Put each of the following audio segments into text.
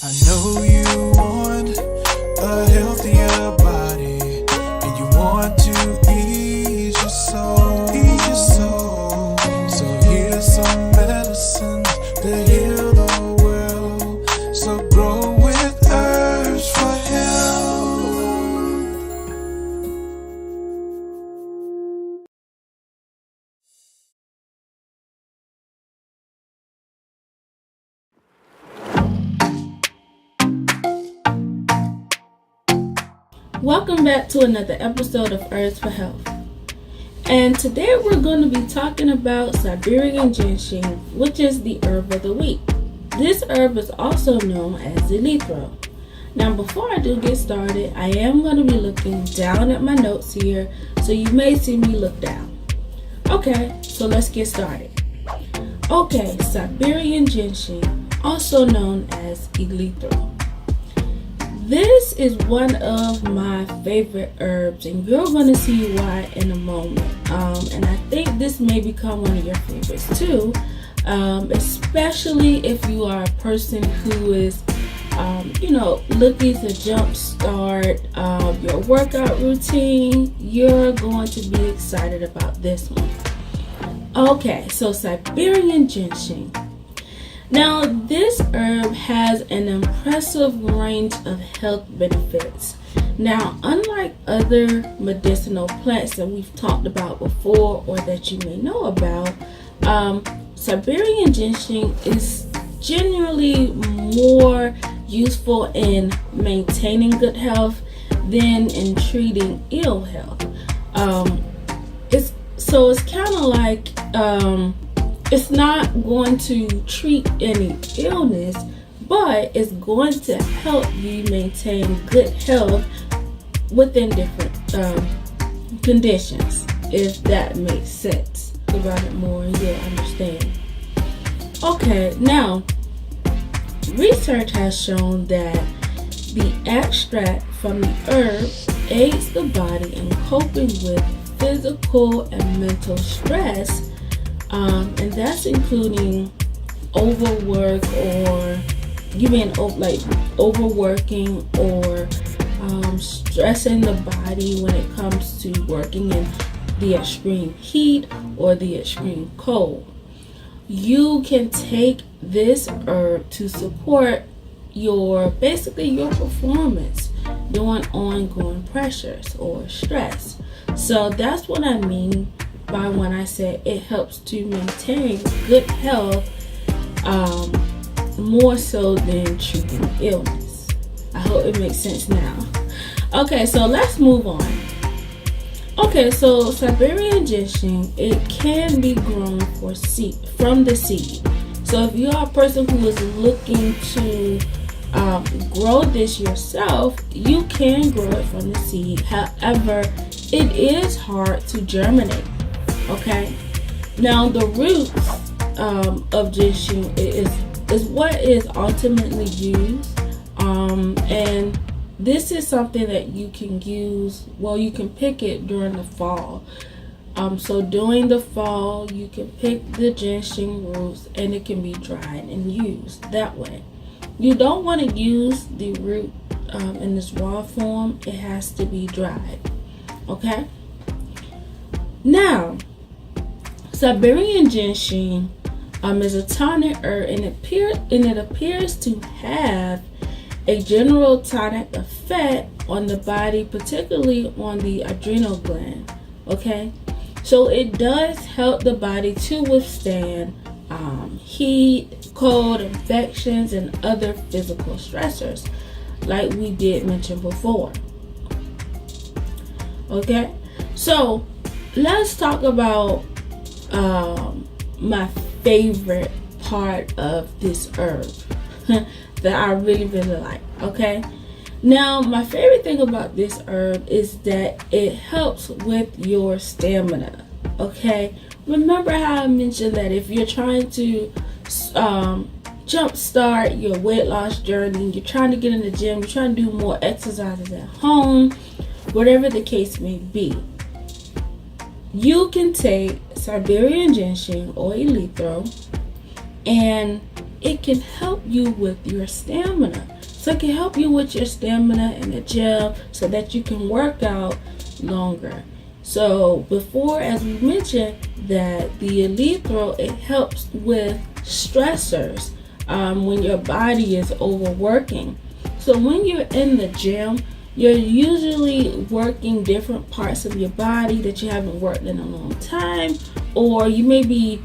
I know you want a healthier body, and you want to ease your soul, So here's some medicine to heal the world. So grow with herbs for health. Welcome back to another episode of Herbs for Health. And today we're going to be talking about Siberian Ginseng, which is the herb of the week. This herb is also known as Eleuthero. Now before I do get started, I am going to be looking down at my notes here, so you may see me look down. Okay, so let's get started. Okay, Siberian Ginseng, also known as Eleuthero. This is one of my favorite herbs, and you're going to see why in a moment. And I think this may become one of your favorites too, especially if you are a person who is, looking to jumpstart your workout routine. You're going to be excited about this one. Okay, so Siberian Ginseng. Now, this herb has an impressive range of health benefits. Now, unlike other medicinal plants that we've talked about before or that you may know about, Siberian Ginseng is generally more useful in maintaining good health than in treating ill health. It's kind of like it's not going to treat any illness, but it's going to help you maintain good health within different conditions, if that makes sense. Think about it more and you'll understand. Okay, now research has shown that the extract from the herb aids the body in coping with physical and mental stress, and that's including overwork, or overworking, or stressing the body when it comes to working in the extreme heat or the extreme cold. You can take this herb to support your performance during ongoing pressures or stress. So that's what I mean by when I say it helps to maintain good health, more so than treating illness. I hope it makes sense now. Okay, so let's move on. Okay, so Siberian Ginseng, it can be grown from the seed. So if you are a person who is looking to grow this yourself, you can grow it from the seed. However, it is hard to germinate. Okay, now the roots of ginseng is what is ultimately used, and this is something that you can use. Well, you can pick it during the fall. So during the fall, you can pick the ginseng roots, and it can be dried and used that way. You don't want to use the root in this raw form. It has to be dried. Okay. Now, Siberian Ginseng is a tonic herb, and it appears to have a general tonic effect on the body, particularly on the adrenal gland. Okay, so it does help the body to withstand heat, cold, infections, and other physical stressors, like we did mention before. Okay, so let's talk about my favorite part of this herb that I really like. Okay, now my favorite thing about this herb is that it helps with your stamina. Okay, remember how I mentioned that if you're trying to jumpstart your weight loss journey, you're trying to get in the gym, you're trying to do more exercises at home, whatever the case may be, you can take Siberian Ginseng or Eleuthero and it can help you with your stamina. So it can help you with your stamina in the gym so that you can work out longer. So before, as we mentioned, that the Eleuthero, it helps with stressors when your body is overworking. So when you're in the gym, you're usually working different parts of your body that you haven't worked in a long time, or you may be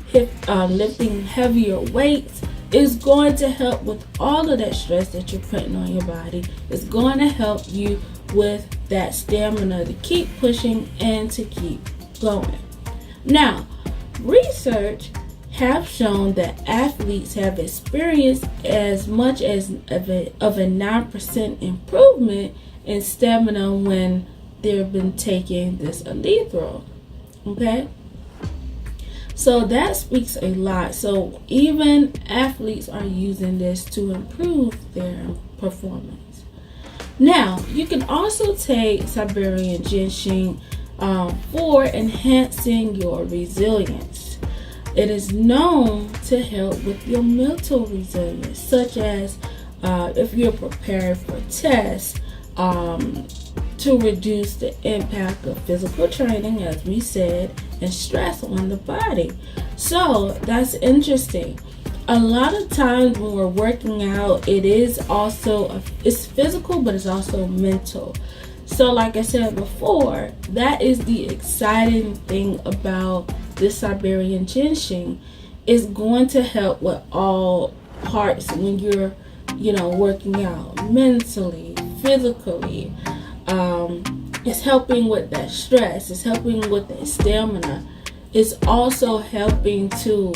lifting heavier weights. It's going to help with all of that stress that you're putting on your body. It's going to help you with that stamina to keep pushing and to keep going. Now, research have shown that athletes have experienced as much as of a 9% improvement in stamina when they've been taking this Eleuthero. Okay? So that speaks a lot. So even athletes are using this to improve their performance. Now, you can also take Siberian Ginseng for enhancing your resilience. It is known to help with your mental resilience, such as if you're preparing for tests, to reduce the impact of physical training, as we said, and stress on the body. So that's interesting. A lot of times when we're working out, it is also it's physical, but it's also mental. So like I said before, that is the exciting thing about this Siberian Ginseng. Is going to help with all parts when you're working out, mentally, physically. It's helping with that stress. It's helping with that stamina. It's also helping to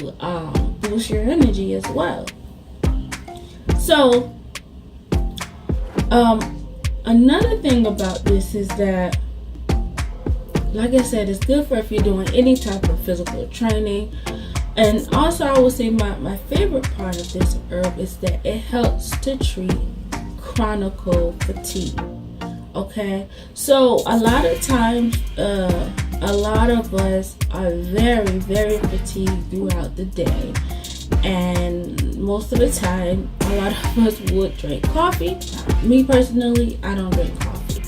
boost your energy as well. So another thing about this is that, like I said, it's good for if you're doing any type of physical training. And also I would say my favorite part of this herb is that it helps to treat chronic fatigue. Okay, so a lot of times a lot of us are very, very fatigued throughout the day, and most of the time a lot of us would drink coffee. Me personally, I don't drink coffee,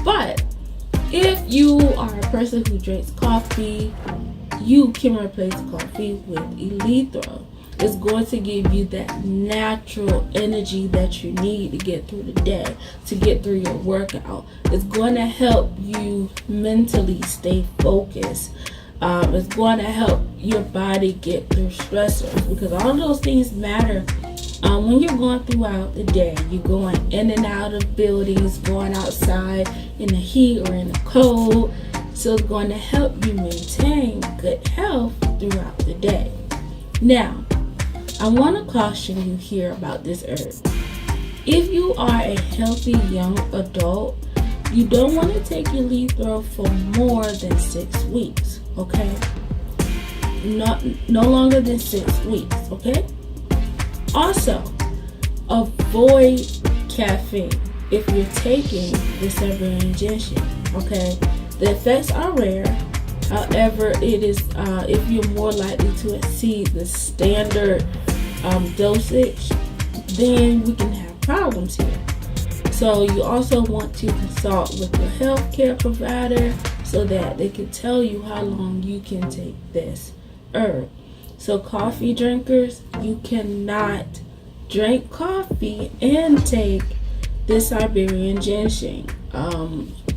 but if you are a person who drinks coffee, you can replace coffee with Eleuthero. It's going to give you that natural energy that you need to get through the day, to get through your workout. It's going to help you mentally stay focused. It's going to help your body get through stressors, because all those things matter. When you're going throughout the day, you're going in and out of buildings, going outside in the heat or in the cold. So it's going to help you maintain good health throughout the day. Now, I want to caution you here about this herb. If you are a healthy young adult, you don't want to take your Eleuthero for more than 6 weeks, okay? No longer than 6 weeks, okay? Also, avoid caffeine if you're taking the Siberian Ginseng, okay? The effects are rare. However, it is if you're more likely to exceed the standard dosage, then we can have problems here. So you also want to consult with your healthcare provider so that they can tell you how long you can take this herb. So coffee drinkers, you cannot drink coffee and take this Siberian Ginseng.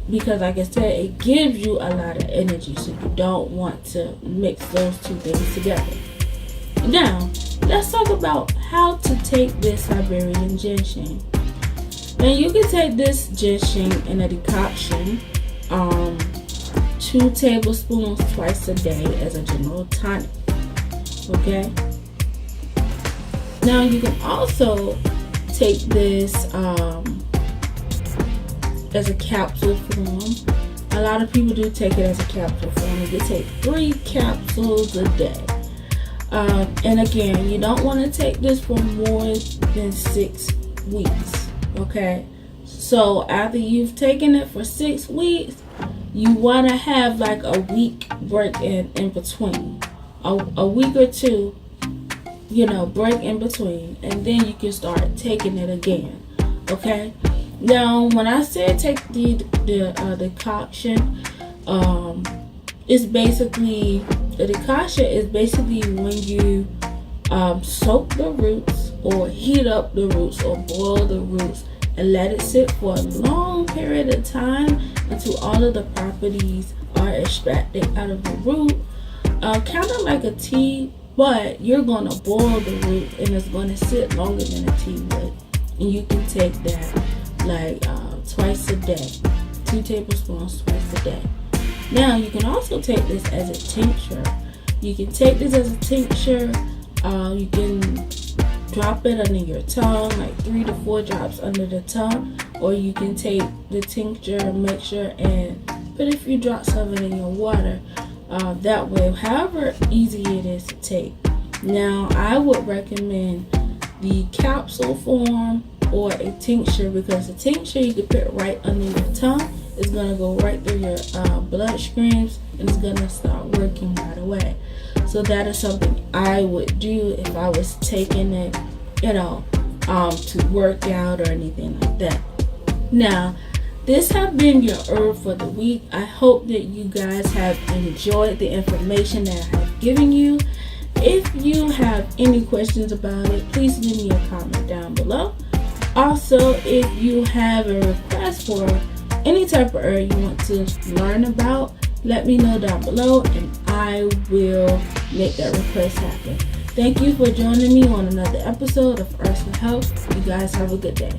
Because like I said, it gives you a lot of energy, so you don't want to mix those two things together. Now, let's talk about how to take this Siberian Ginseng. And you can take this ginseng in a decoction, 2 tablespoons twice a day as a general tonic. Okay? Now, you can also take this as a capsule form. A lot of people do take it as a capsule form. You can take 3 capsules a day. And again, you don't want to take this for more than 6 weeks. Okay? So after you've taken it for 6 weeks, you want to have like a week break in between. A week or two break in between, and then you can start taking it again. Okay. Now, when I said take the decoction, it's basically the decoction is basically when you soak the roots or heat up the roots or boil the roots and let it sit for a long period of time until all of the properties are extracted out of the root. Kind of like a tea, but you're going to boil the root and it's going to sit longer than a tea would. And you can take that like twice a day, 2 tablespoons twice a day. Now you can also take this as a tincture. You can take this as a tincture. You can drop it under your tongue, like 3 to 4 drops under the tongue, or you can take the tincture mixture and put a few drops of it in your water. That way, however easy it is to take. Now, I would recommend the capsule form or a tincture, because the tincture you can put right under your tongue. It's going to go right through your bloodstreams and it's going to start working right away. So that is something I would do if I was taking it, to work out or anything like that. Now, this has been your herb for the week. I hope that you guys have enjoyed the information that I have given you. If you have any questions about it, please leave me a comment down below. Also, if you have a request for any type of herb you want to learn about, let me know down below and I will make that request happen. Thank you for joining me on another episode of Herbs for Health. You guys have a good day.